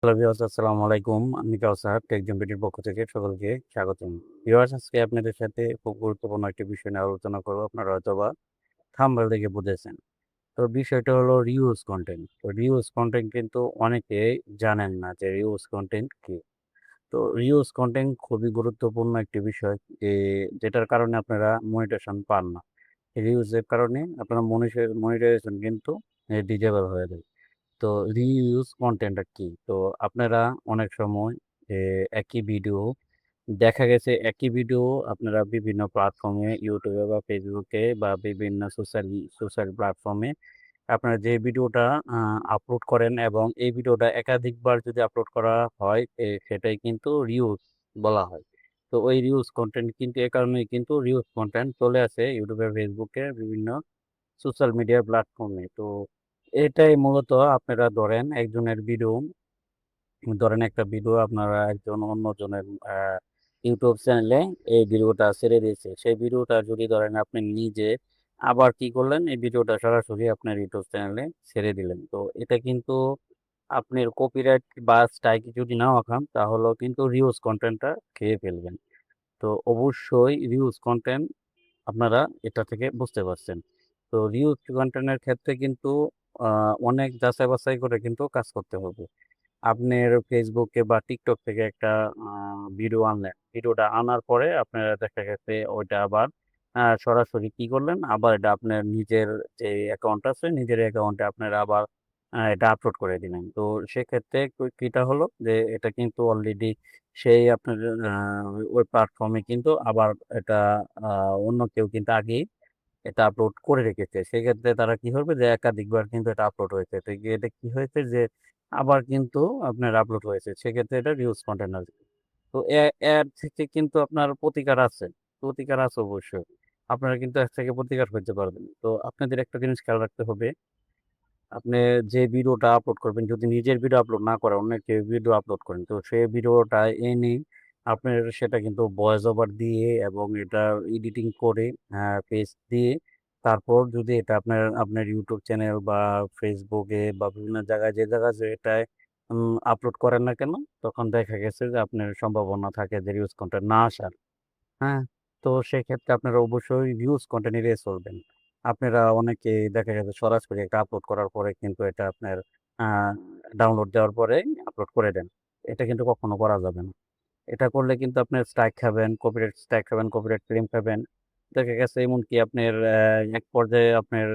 Hello viewers, আসসালামু আলাইকুম। আমি কাউসার টেক জম্বিটির পক্ষ থেকে সকলকে স্বাগতম। ভিউয়ার্স, আজকে আপনাদের সাথে খুব গুরুত্বপূর্ণ একটি বিষয় নিয়ে আলোচনা করব। আপনারা হয়তোবা থাম্বনেল দেখে বুঝেছেন। তো বিষয়টা হলো রিউজ কনটেন্ট। তো রিউজ কনটেন্ট কিন্তু অনেকেই জানেন না যে রিউজ কনটেন্ট কি? তো রিউজ কনটেন্ট খুবই গুরুত্বপূর্ণ একটি বিষয় যেটার কারণে আপনারা মনিটাইজেশন পান না। রিউজ এর কারণে আপনার মনিটাইজেশন কিন্তু ডিজেবল হয়ে যায়। তো রিইউজ কনটেন্টটা কি? তো আপনারা অনেক সময় এ একই ভিডিও দেখা গেছে একই ভিডিও আপনারা বিভিন্ন প্ল্যাটফর্মে YouTube এ বা Facebook এ বা বিভিন্ন সোশ্যাল প্ল্যাটফর্মে আপনারা যে ভিডিওটা আ আপলোড করেন এবং এই ভিডিওটা একাধিকবার যদি আপলোড করা হয় সেটাই কিন্তু রিউজ বলা হয়। তো ওই রিউজ কনটেন্ট কিন্তু এ কারণেই কিন্তু রিউজ কনটেন্ট চলে আসে YouTube এ, Facebook এ বিভিন্ন সোশ্যাল মিডিয়া প্ল্যাটফর্মে। তো এটাই মূলত আপনারা ধরেন একটা ভিডিও আপনারা একজন অন্যজনের YouTube চ্যানেলে এই ভিডিওটা ছেড়ে দিয়েছে। সেই ভিডিওটা যদি ধরেন আপনি নিজে আবার কি করলেন, এই ভিডিওটা সরাসরি আপনার YouTube চ্যানেলে ছেড়ে দিলেন। তো এটা কিন্তু আপনার কপিরাইট বা স্ট্রাইক যদি নাও খান তাহলেও কিন্তু রিউজ কনটেন্টটা খেয়ে ফেলবেন। তো অবশ্যই রিউজ কনটেন্ট আপনারা এটা থেকে বুঝতে পারছেন। তো রিউজ কনটেন্ট এর ক্ষেত্রে কিন্তু আ অনেক যাচাই-বাছাই করে কিন্তু কাজ করতে হবে। আপনার Facebook এ বা TikTok থেকে একটা আ ভিডিও আনলেন। ভিডিওটা আনার পরে আপনারা দেখা গেছে ওইটা আবার সরাসরি কি করলেন, আবার এটা আপনার নিজের যে অ্যাকাউন্ট আছে, নিজের অ্যাকাউন্টে আপনারা আবার এটা আপলোড করে দিলেন। তো সেক্ষেত্রে কিটা হলো যে এটা কিন্তু অলরেডি সেই আপনার আ ওই প্ল্যাটফর্মে কিন্তু আবার এটা আ অন্য কেউ কিন্তু আগেই এটা আপলোড করে রেখেছে। সেক্ষেত্রে তারা কি করবে যে একাধিকবার কিন্তু এটা আপলোড হয়েছে। তো এটা কি হয়েছে যে আবার কিন্তু আপনার আপলোড হয়েছে। সেক্ষেত্রে এটা রিউজ কনটেন্ট আসবে। তো এর থেকে কিন্তু আপনার প্রতিকার আছে। প্রতিকার আছে অবশ্যই। আপনারা কিন্তু এর থেকে প্রতিকার করতে পারবেন। তো আপনাদের একটা জিনিস খেয়াল রাখতে হবে। আপনি যে ভিডিওটা আপলোড করবেন, যদি নিজের ভিডিও আপলোড না করে অন্য কেউ ভিডিও আপলোড করেন, তো সেই ভিডিওটা এনে আপনার সেটা কিন্তু ভয়েস ওভার দিয়ে এবং এটা এডিটিং করে পেস্ট দিয়ে তারপর যদি এটা আপনার YouTube চ্যানেল বা Facebook এ বা বিভিন্ন জায়গায় যে জায়গায় এটায় আপলোড করেন না কেন, তখন দেখা গেছে যে আপনার সম্ভাবনা থাকে যে রিউজ কনটেন্ট না আসার। হ্যাঁ? তো সেক্ষেত্রে আপনারা অবশ্যই ভিউজ কনটেন্ট এড়িয়ে চলবেন। আপনারা অনেকেই দেখা গেছে সরাসরি একটা আপলোড করার পরে কিন্তু এটা আপনার আ ডাউনলোড দেওয়ার পরে আপলোড করে দেন। এটা কিন্তু কখনো করা যাবে না। এটা করলে কিন্তু আপনার স্ট্রাইক খাবেন, কপিরাইট স্ট্রাইক খাবেন, কপিরাইট ক্লেইম খাবেন। দেখা গেছে এমনকি আপনার এক পর্যায়ে আপনার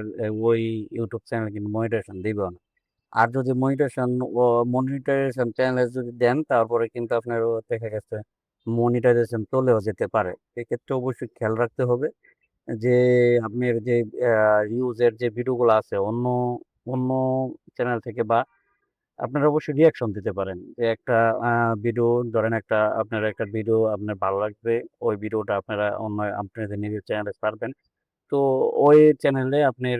ওই YouTube চ্যানেল কিন্তু মনিটাইজেশন দিবেও না। আর যদি মনিটাইজেশন চ্যানেলে যদি দেন তারপরে কিন্তু আপনার দেখা গেছে মনিটাইজেশন চলেও যেতে পারে। এক্ষেত্রে অবশ্যই খেয়াল রাখতে হবে যে আপনার যে আ রিউজ এর যে ভিডিওগুলো আছে অন্য চ্যানেল থেকে বা আপনারা অবশ্যই রিঅ্যাকশন দিতে পারেন। যে একটা আ ভিডিও ধরেন আপনার একটা ভিডিও আপনার ভালো লাগবে। ওই ভিডিওটা আপনারা আপনাদের নিজের চ্যানেলে ছাড়বেন। তো ওই চ্যানেলে আপনার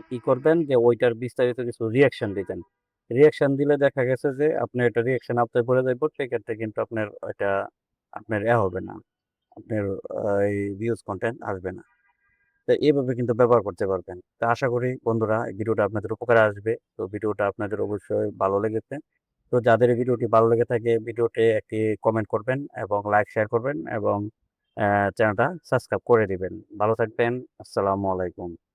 কি করবেন যে ওইটার বিস্তারিত কিছু রিঅ্যাকশন দিতেন। রিঅ্যাকশন দিলে দেখা গেছে যে আপনার এটা রিঅ্যাকশন আওতায় পড়ে যাইব। সেক্ষেত্রে কিন্তু আপনার ওইটা আপনার হবে না। আপনার এই ভিউজ কনটেন্ট আসবে না। তো এভাবে কিন্তু ব্যবহার করতে পারবেন। তো আশা করি বন্ধুরা এই ভিডিওটা আপনাদের উপকারে আসবে। তো ভিডিওটা আপনাদের অবশ্যই ভালো লেগেছে। তো যাদের এই ভিডিওটি ভালো লেগে থাকে ভিডিওতে একটি কমেন্ট করবেন এবং লাইক শেয়ার করবেন এবং চ্যানেলটা সাবস্ক্রাইব করে দিবেন। ভালো থাকবেন। আসসালামু আলাইকুম।